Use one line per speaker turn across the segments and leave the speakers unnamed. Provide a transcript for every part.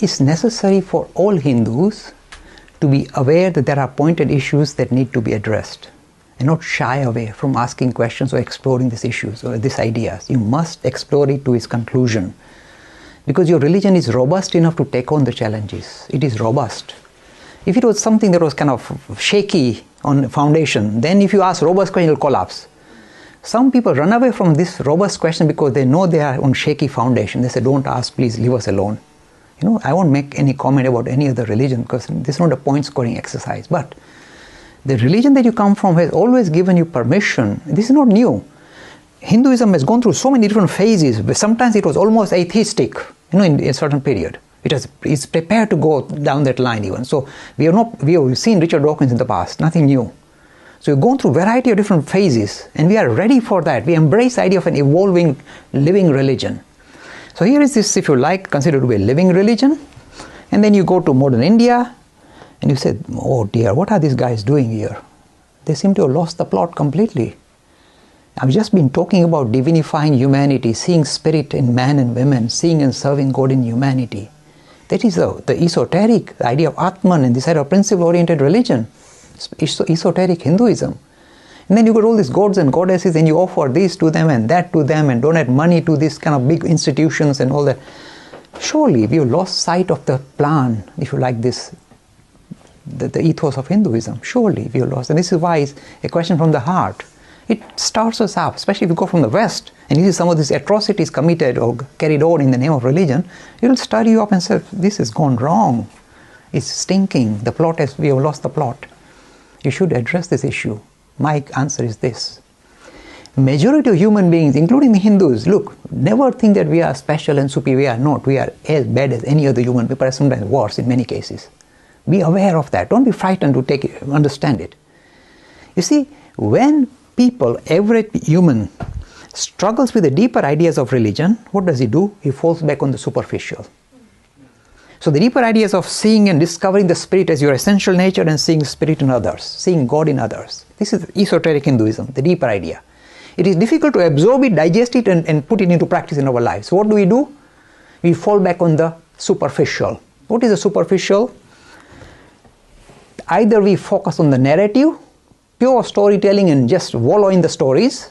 it's necessary for all Hindus to be aware that there are pointed issues that need to be addressed and not shy away from asking questions or exploring these issues or these ideas. You must explore it to its conclusion, because your religion is robust enough to take on the challenges. It is robust. If it was something that was kind of shaky on foundation, then if you ask robust question, it will collapse. Some people run away from this robust question because they know they are on shaky foundation. They say, don't ask, please leave us alone. I won't make any comment about any other religion because this is not a point scoring exercise. But the religion that you come from has always given you permission. This is not new. Hinduism has gone through so many different phases. Sometimes it was almost atheistic, in a certain period. It's prepared to go down that line even. So we have seen Richard Dawkins in the past, nothing new. So we've gone through a variety of different phases, and we are ready for that. We embrace the idea of an evolving, living religion. So here is this, if you like, considered to be a living religion. And then you go to modern India, and you say, oh dear, what are these guys doing here? They seem to have lost the plot completely. I've just been talking about divinifying humanity, seeing spirit in man and women, seeing and serving God in humanity. That is the esoteric idea of Atman and this idea of principle-oriented religion, esoteric Hinduism. And then you got all these gods and goddesses, and you offer this to them and that to them and donate money to these kind of big institutions and all that. Surely we have lost sight of the plan, if you like this, the ethos of Hinduism. Surely we have lost. And this is why it's a question from the heart. It starts us up, especially if you go from the West and you see some of these atrocities committed or carried on in the name of religion. It will stir you up and say, this has gone wrong. It's stinking. We have lost the plot. You should address this issue. My answer is this. Majority of human beings, including the Hindus, look, never think that we are special and superior. We are not. We are as bad as any other human, perhaps sometimes worse in many cases. Be aware of that. Don't be frightened to understand it. You see, when average human, struggles with the deeper ideas of religion, what does he do? He falls back on the superficial. So the deeper ideas of seeing and discovering the spirit as your essential nature and seeing spirit in others, seeing God in others. This is esoteric Hinduism, the deeper idea. It is difficult to absorb it, digest it, and put it into practice in our lives. So what do? We fall back on the superficial. What is the superficial? Either we focus on the narrative, pure storytelling and just wallow in the stories,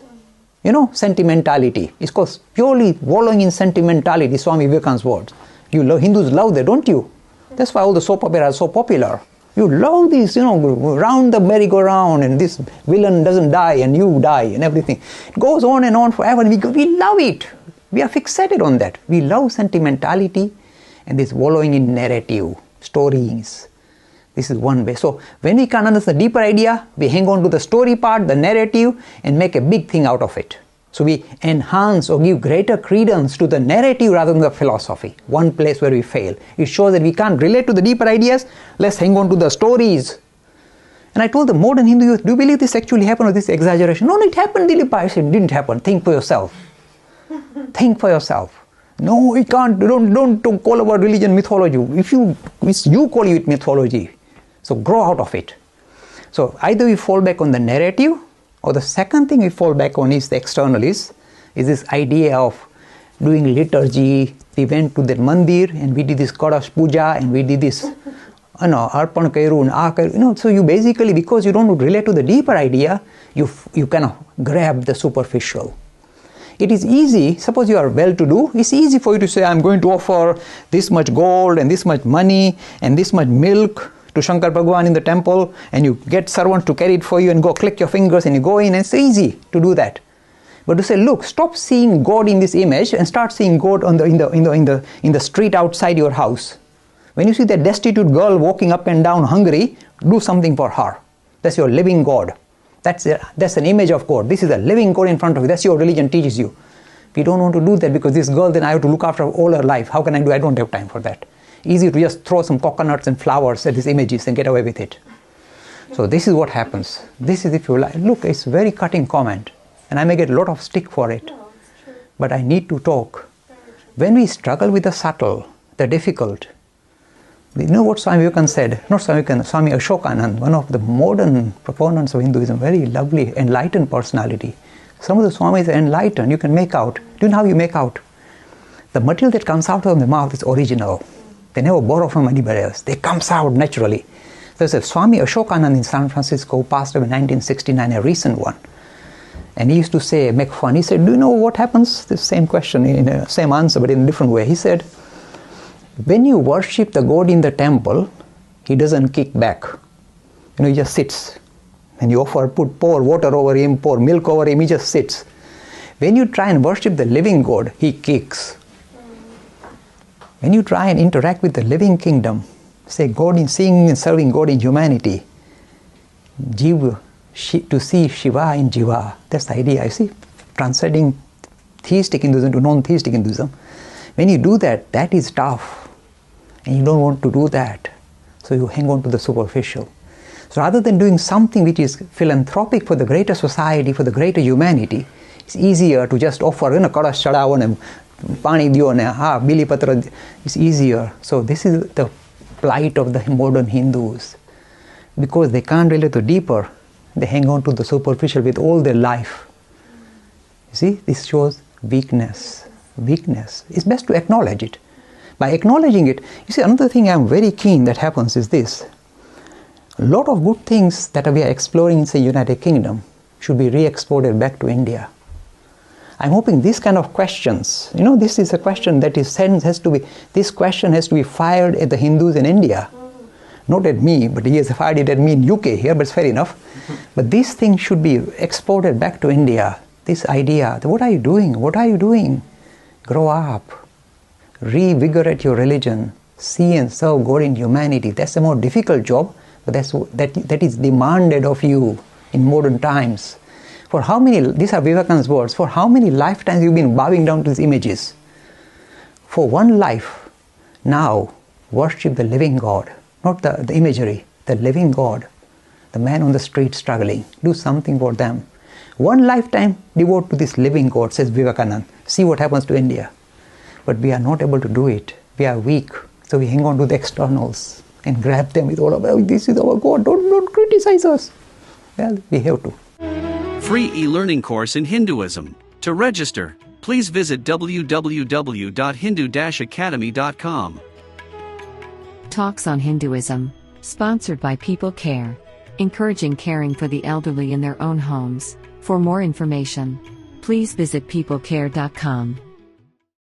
sentimentality. It's called purely wallowing in sentimentality, Swami Vivekananda's words. Hindus love that, don't you? That's why all the soap operas are so popular. You love this, round the merry-go-round and this villain doesn't die and you die and everything. It goes on and on forever and we love it. We are fixated on that. We love sentimentality and this wallowing in narrative, stories. This is one way. So when we can't understand the deeper idea, we hang on to the story part, the narrative, and make a big thing out of it. So we enhance or give greater credence to the narrative rather than the philosophy. One place where we fail. It shows that we can't relate to the deeper ideas. Let's hang on to the stories. And I told the modern Hindu youth, do you believe this actually happened or this exaggeration? No, it happened, Dilip. I said, it didn't happen. Think for yourself. Think for yourself. No, it can't. Don't call our religion mythology. If you call it mythology. So grow out of it. So either we fall back on the narrative, or the second thing we fall back on is the external is this idea of doing liturgy. We went to the mandir and we did this goddess puja and we did this, arpan kairu and kairu. So you basically, because you don't relate to the deeper idea, you kind of grab the superficial. It is easy, suppose you are well-to-do, it's easy for you to say, I'm going to offer this much gold and this much money and this much milk to Shankar Bhagwan in the temple, and you get servants to carry it for you and go click your fingers and you go in, and it's easy to do that. But to say, look, stop seeing God in this image and start seeing God in the street outside your house. When you see that destitute girl walking up and down hungry, do something for her. That's your living God. That's an image of God. This is a living God in front of you. That's your religion teaches you. We don't want to do that because this girl, then I have to look after all her life. How can I do? I don't have time for that. Easy to just throw some coconuts and flowers at these images and get away with it. So this is what happens. This is, if you like, look, it's a very cutting comment. And I may get a lot of stick for it.
No, it's true.
But I need to talk. When we struggle with the subtle, the difficult, you know what Swami Vivekananda said? Not Swami Vivekananda, Swami Ashokanand, one of the modern proponents of Hinduism, very lovely, enlightened personality. Some of the Swamis are enlightened, you can make out. Do you know how you make out? The material that comes out of the mouth is original. They never borrow from anybody else. They comes out naturally. There's a Swami Ashokanand in San Francisco who passed away in 1969, a recent one. And he used to say, make fun. He said, do you know what happens? The same question, in the same answer, but in a different way. He said, when you worship the God in the temple, he doesn't kick back. He just sits. And you pour water over him, pour milk over him, he just sits. When you try and worship the living God, he kicks. When you try and interact with the living kingdom, say God in seeing and serving God in humanity, to see Shiva in Jiva, that's the idea, you see, transcending theistic Hinduism to non-theistic Hinduism. When you do that, that is tough, and you don't want to do that, so you hang on to the superficial. So rather than doing something which is philanthropic for the greater society, for the greater humanity, it's easier to just offer, kalash chadawo and pani diyo ne, bili patra. It's easier. So this is the plight of the modern Hindus. Because they can't relate to deeper, they hang on to the superficial with all their life. You see, this shows weakness. Weakness. It's best to acknowledge it. By acknowledging it, you see, another thing I'm very keen that happens is this. A lot of good things that we are exploring in the United Kingdom should be re-exported back to India. I'm hoping these kind of questions, this is a question that this question has to be fired at the Hindus in India. Not at me, but he has fired it at me in UK here, but it's fair enough. But these things should be exported back to India. This idea, what are you doing? What are you doing? Grow up. Revigorate your religion. See and serve God in humanity. That's a more difficult job, but that is demanded of you in modern times. For how many, these are Vivekananda's words, for how many lifetimes you've been bowing down to these images? For one life, now worship the living God, not the imagery, the living God, the man on the street struggling. Do something for them. One lifetime devote to this living God, says Vivekananda. See what happens to India. But we are not able to do it. We are weak. So we hang on to the externals and grab them with all of, this is our God, don't criticize us. Well, we have to.
Free e-learning course in Hinduism. To register, please visit www.hindu-academy.com.
Talks on Hinduism, sponsored by People Care, encouraging caring for the elderly in their own homes. For more information, please visit peoplecare.com.